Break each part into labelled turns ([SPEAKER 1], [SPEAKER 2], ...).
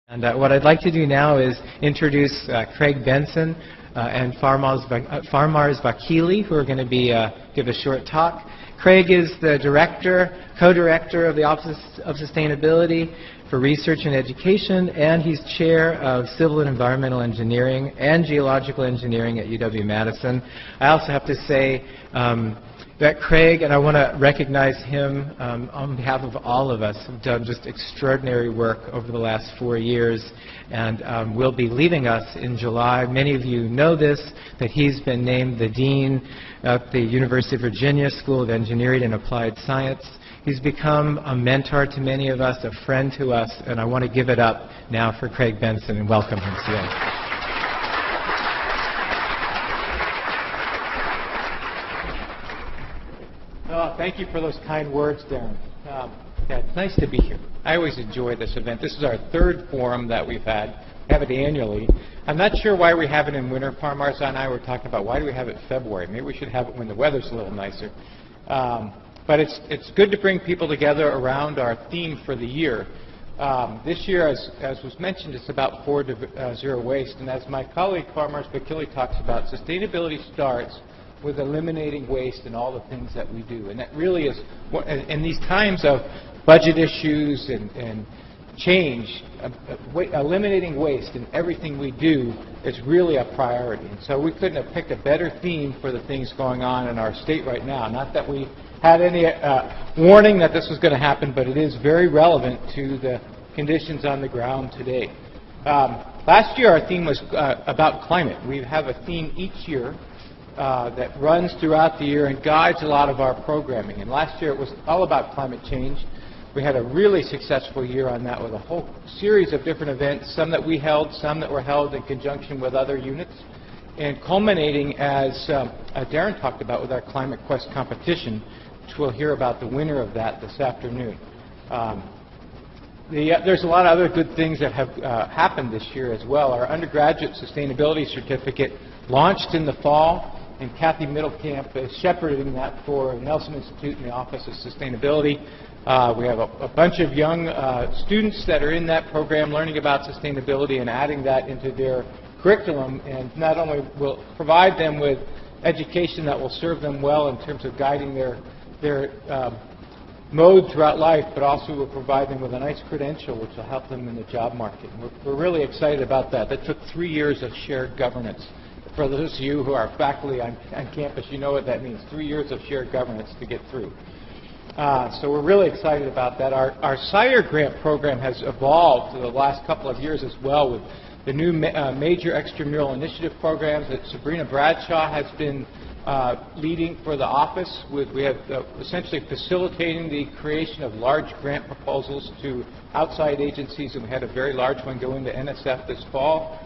[SPEAKER 1] And what I'd like to do now is introduce Craig Benson and Farmars Vakili, who are going to give a short talk. Craig is the co-director of the Office of Sustainability for Research and Education, and he's chair of Civil and Environmental Engineering and Geological Engineering at UW-Madison. I also have to say that Craig, and I want to recognize him on behalf of all of us, have done just extraordinary work over the last 4 years, and will be leaving us in July. Many of you know this, that he's been named the Dean at the University of Virginia School of Engineering and Applied Science. He's become a mentor to many of us, a friend to us, and I want to give it up now for Craig Benson and welcome him today.
[SPEAKER 2] Oh, thank you for those kind words, Darren. Yeah, it's nice to be here. I always enjoy this event. This is our third forum that we've had. We have it annually. I'm not sure why we have it in winter. Parmars and I were talking about why do we have it in February. Maybe we should have it when the weather's a little nicer. But it's good to bring people together around our theme for the year. This year, as was mentioned, it's about 4 to 0 waste. And as my colleague Farmars Vakili talks about, sustainability starts with eliminating waste in all the things that we do. And that really is, in these times of budget issues and change, eliminating waste in everything we do is really a priority. And so we couldn't have picked a better theme for the things going on in our state right now. Not that we had any warning that this was going to happen, but it is very relevant to the conditions on the ground today. Last year our theme was about climate. We have a theme each year that runs throughout the year and guides a lot of our programming. And last year it was all about climate change. We had a really successful year on that with a whole series of different events, some that we held, some that were held in conjunction with other units, and culminating, as Darren talked about, with our Climate Quest competition, which we'll hear about the winner of that this afternoon. There's a lot of other good things that have happened this year as well. Our undergraduate sustainability certificate launched in the fall, and Kathy Middlecamp is shepherding that for Nelson Institute and the Office of Sustainability. We have a bunch of young students that are in that program learning about sustainability and adding that into their curriculum, and not only will provide them with education that will serve them well in terms of guiding their mode throughout life, but also will provide them with a nice credential which will help them in the job market. We're really excited about that. That took 3 years of shared governance. For those of you who are faculty on campus, you know what that means, 3 years of shared governance to get through. So we're really excited about that. Our SIRE grant program has evolved for the last couple of years as well with the new major extramural initiative programs that Sabrina Bradshaw has been leading for the office. We have essentially facilitating the creation of large grant proposals to outside agencies, and we had a very large one go into NSF this fall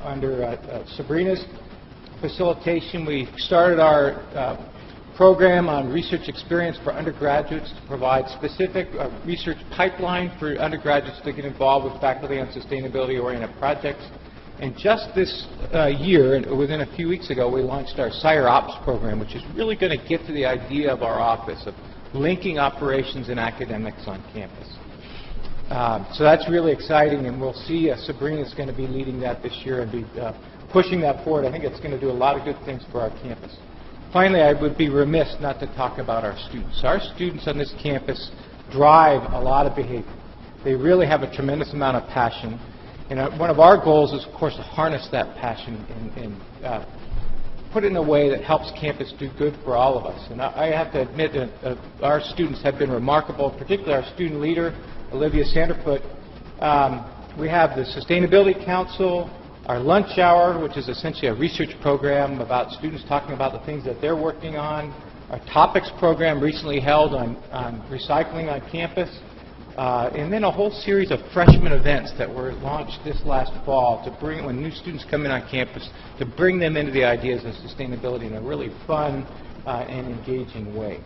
[SPEAKER 2] under Sabrina's facilitation. We started our program on research experience for undergraduates to provide specific research pipeline for undergraduates to get involved with faculty on sustainability-oriented projects. And just this year, and within a few weeks ago, we launched our SIRE Ops program, which is really going to get to the idea of our office of linking operations and academics on campus. So that's really exciting, and we'll see Sabrina's going to be leading that this year and be pushing that forward. I think it's going to do a lot of good things for our campus. Finally, I would be remiss not to talk about our students. Our students on this campus drive a lot of behavior. They really have a tremendous amount of passion. And one of our goals is, of course, to harness that passion and put it in a way that helps campus do good for all of us. And I have to admit that our students have been remarkable, particularly our student leader, Olivia Sanderfoot. We have the Sustainability Council, our lunch hour, which is essentially a research program about students talking about the things that they're working on, our topics program recently held on recycling on campus, and then a whole series of freshman events that were launched this last fall to bring, when new students come in on campus, to bring them into the ideas of sustainability in a really fun and engaging way.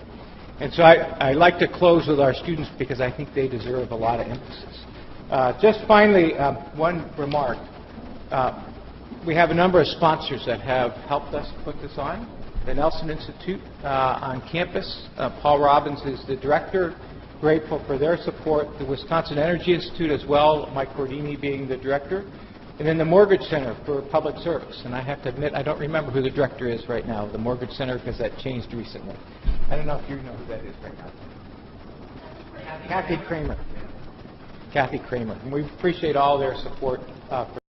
[SPEAKER 2] And so I like to close with our students because I think they deserve a lot of emphasis. Just finally, one remark. We have a number of sponsors that have helped us put this on. The Nelson Institute on campus. Paul Robbins is the director grateful for their support. The Wisconsin Energy Institute as well, Mike Cordini being the director. And then the Mortgage Center for Public Service. And I have to admit, I don't remember who the director is right now, the Mortgage Center, because that changed recently. I don't know if you know who that is right now. Kathy Kramer. Kathy Kramer. And we appreciate all their support for